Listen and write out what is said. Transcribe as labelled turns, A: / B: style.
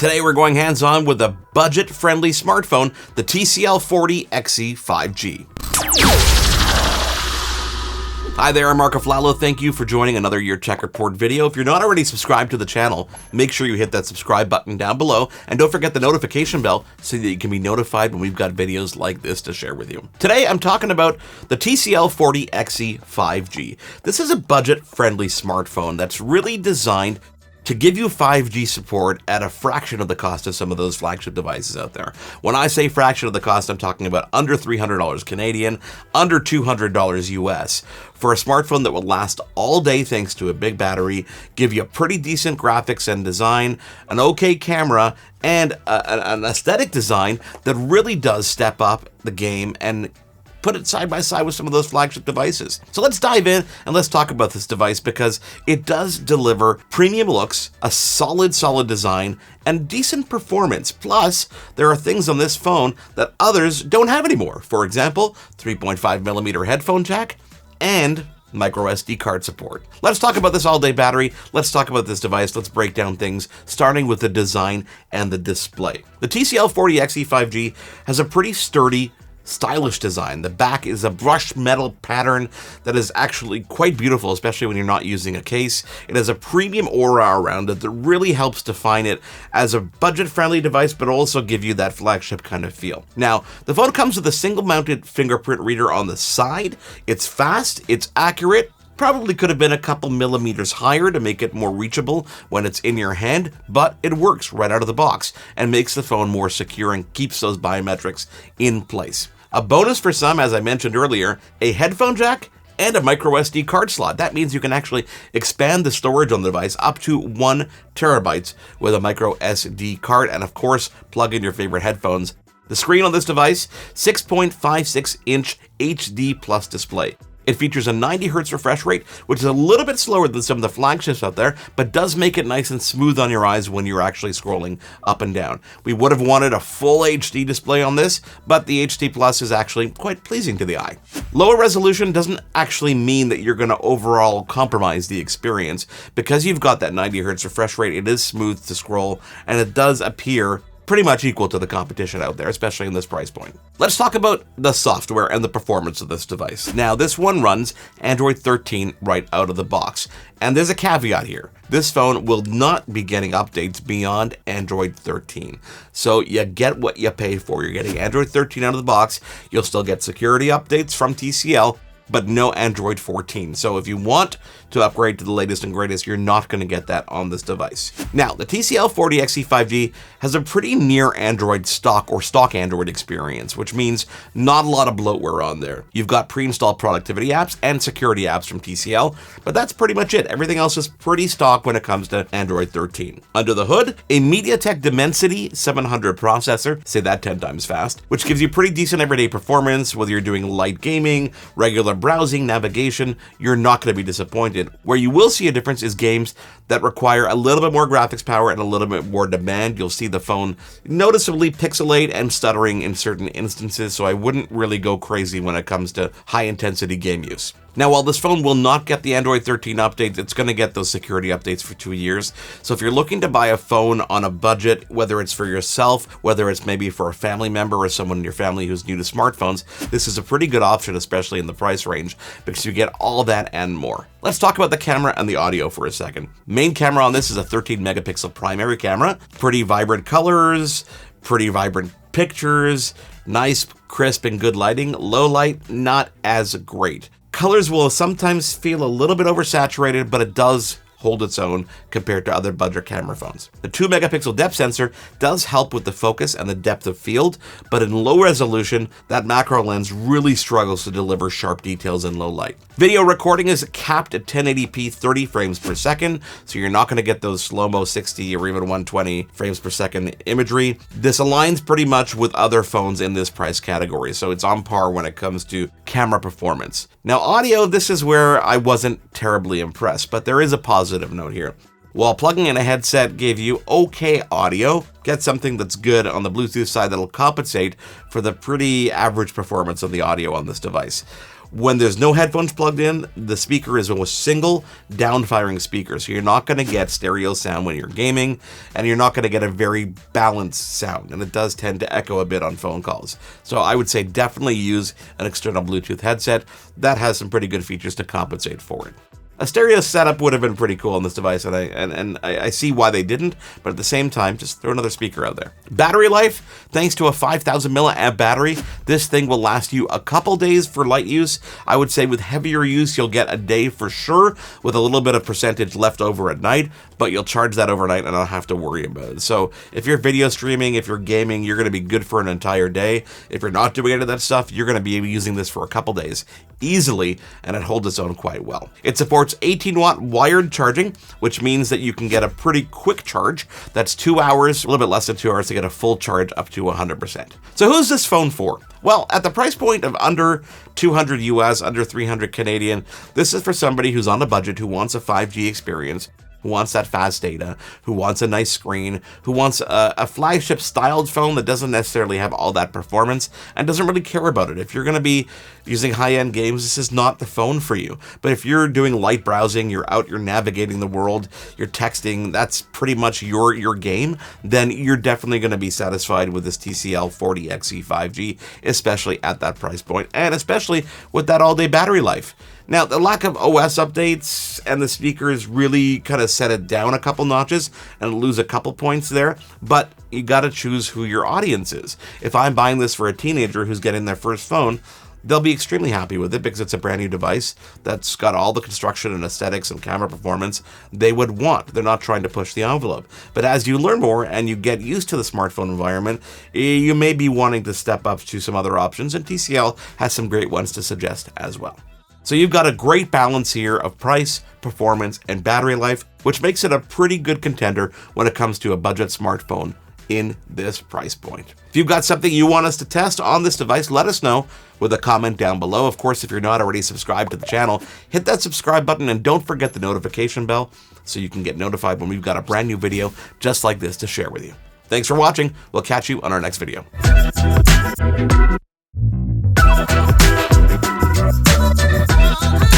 A: Today we're going hands-on with a budget-friendly smartphone, the TCL 40 XE 5G. Hi there, I'm Marco Flallo. Thank you for joining another YourTechReport video. If you're not already subscribed to the channel, make sure you hit that subscribe button down below, and don't forget the notification bell so that you can be notified when we've got videos like this to share with you. Today I'm talking about the TCL 40 XE 5G. This is a budget-friendly smartphone that's really designed to give you 5G support at a fraction of the cost of some of those flagship devices out there. When I say fraction of the cost, I'm talking about under $300 Canadian, under $200 US, for a smartphone that will last all day thanks to a big battery, give you a pretty decent graphics and design, an okay camera, and an aesthetic design that really does step up the game and put it side by side with some of those flagship devices. So let's dive in and let's talk about this device because it does deliver premium looks, a solid design, and decent performance. Plus, there are things on this phone that others don't have anymore. For example, 3.5mm headphone jack and micro SD card support. Let's talk about this all-day battery. Let's talk about this device. Let's break down things, starting with the design and the display. The TCL 40 XE 5G has a pretty sturdy, stylish design. The back is a brushed metal pattern that is actually quite beautiful, especially when you're not using a case. It has a premium aura around it that really helps define it as a budget-friendly device, but also give you that flagship kind of feel. Now, the phone comes with a single-mounted fingerprint reader on the side. It's fast, it's accurate, probably could have been a couple millimeters higher to make it more reachable when it's in your hand, but it works right out of the box and makes the phone more secure and keeps those biometrics in place. A bonus for some, as I mentioned earlier, a headphone jack and a micro SD card slot. That means you can actually expand the storage on the device up to 1 terabyte with a micro SD card, and of course, plug in your favorite headphones. The screen on this device, 6.56-inch HD plus display. It features a 90Hz refresh rate, which is a little bit slower than some of the flagships out there, but does make it nice and smooth on your eyes when you're actually scrolling up and down. We would have wanted a full HD display on this, but the HD Plus is actually quite pleasing to the eye. Lower resolution doesn't actually mean that you're going to overall compromise the experience. Because you've got that 90Hz refresh rate, it is smooth to scroll, and it does appear pretty much equal to the competition out there, especially in this price point. Let's talk about the software and the performance of this device. Now, this one runs Android 13 right out of the box. And there's a caveat here. This phone will not be getting updates beyond Android 13. So you get what you pay for. You're getting Android 13 out of the box. You'll still get security updates from TCL, but no Android 14. So if you want to upgrade to the latest and greatest, you're not going to get that on this device. Now, the TCL 40 XE 5G has a pretty near Android stock Android experience, which means not a lot of bloatware on there. You've got pre-installed productivity apps and security apps from TCL, but that's pretty much it. Everything else is pretty stock when it comes to Android 13. Under the hood, a MediaTek Dimensity 700 processor, say that 10 times fast, which gives you pretty decent everyday performance, whether you're doing light gaming, regular browsing, navigation, you're not going to be disappointed. Where you will see a difference is games that require a little bit more graphics power and a little bit more demand. You'll see the phone noticeably pixelate and stuttering in certain instances, so I wouldn't really go crazy when it comes to high-intensity game use. Now, while this phone will not get the Android 13 updates, it's going to get those security updates for 2 years. So if you're looking to buy a phone on a budget, whether it's for yourself, whether it's maybe for a family member or someone in your family who's new to smartphones, this is a pretty good option, especially in the price range, because you get all that and more. Let's talk about the camera and the audio for a second. Main camera on this is a 13-megapixel primary camera. Pretty vibrant colors, pretty vibrant pictures, nice, crisp, and good lighting. Low light, not as great. Colors will sometimes feel a little bit oversaturated, but it does hold its own compared to other budget camera phones. The 2-megapixel depth sensor does help with the focus and the depth of field, but in low resolution, that macro lens really struggles to deliver sharp details in low light. Video recording is capped at 1080p 30 frames per second, so you're not going to get those slow-mo 60 or even 120 frames per second imagery. This aligns pretty much with other phones in this price category, so it's on par when it comes to camera performance. Now, audio, this is where I wasn't terribly impressed, but there is a positive note here. While plugging in a headset gave you okay audio, get something that's good on the Bluetooth side that'll compensate for the pretty average performance of the audio on this device. When there's no headphones plugged in, the speaker is a single down-firing speaker, so you're not going to get stereo sound when you're gaming, and you're not going to get a very balanced sound, and it does tend to echo a bit on phone calls. So I would say definitely use an external Bluetooth headset. That has some pretty good features to compensate for it. A stereo setup would have been pretty cool on this device, and I see why they didn't, but at the same time, just throw another speaker out there. Battery life, thanks to a 5,000 milliamp battery, this thing will last you a couple days for light use. I would say with heavier use, you'll get a day for sure, with a little bit of percentage left over at night, but you'll charge that overnight and not have to worry about it. So if you're video streaming, if you're gaming, you're going to be good for an entire day. If you're not doing any of that stuff, you're going to be using this for a couple days easily, and it holds its own quite well. It supports 18-watt wired charging, which means that you can get a pretty quick charge. That's 2 hours, a little bit less than 2 hours to get a full charge up to 100%. So who's this phone for? Well, at the price point of under 200 US, under 300 Canadian, this is for somebody who's on a budget, who wants a 5G experience, who wants that fast data, who wants a nice screen, who wants a flagship styled phone that doesn't necessarily have all that performance and doesn't really care about it. If you're going to be using high-end games, this is not the phone for you. But if you're doing light browsing, you're navigating the world, you're texting, that's pretty much your game, then you're definitely going to be satisfied with this TCL 40XE 5G, especially at that price point, and especially with that all-day battery life. Now, the lack of OS updates and the speakers really kind of set it down a couple notches and lose a couple points there, but you got to choose who your audience is. If I'm buying this for a teenager who's getting their first phone, they'll be extremely happy with it because it's a brand new device that's got all the construction and aesthetics and camera performance they would want. They're not trying to push the envelope. But as you learn more and you get used to the smartphone environment, you may be wanting to step up to some other options, and TCL has some great ones to suggest as well. So you've got a great balance here of price, performance, and battery life, which makes it a pretty good contender when it comes to a budget smartphone in this price point. If you've got something you want us to test on this device, let us know with a comment down below. Of course, if you're not already subscribed to the channel, hit that subscribe button and don't forget the notification bell so you can get notified when we've got a brand new video just like this to share with you. Thanks for watching. We'll catch you on our next video.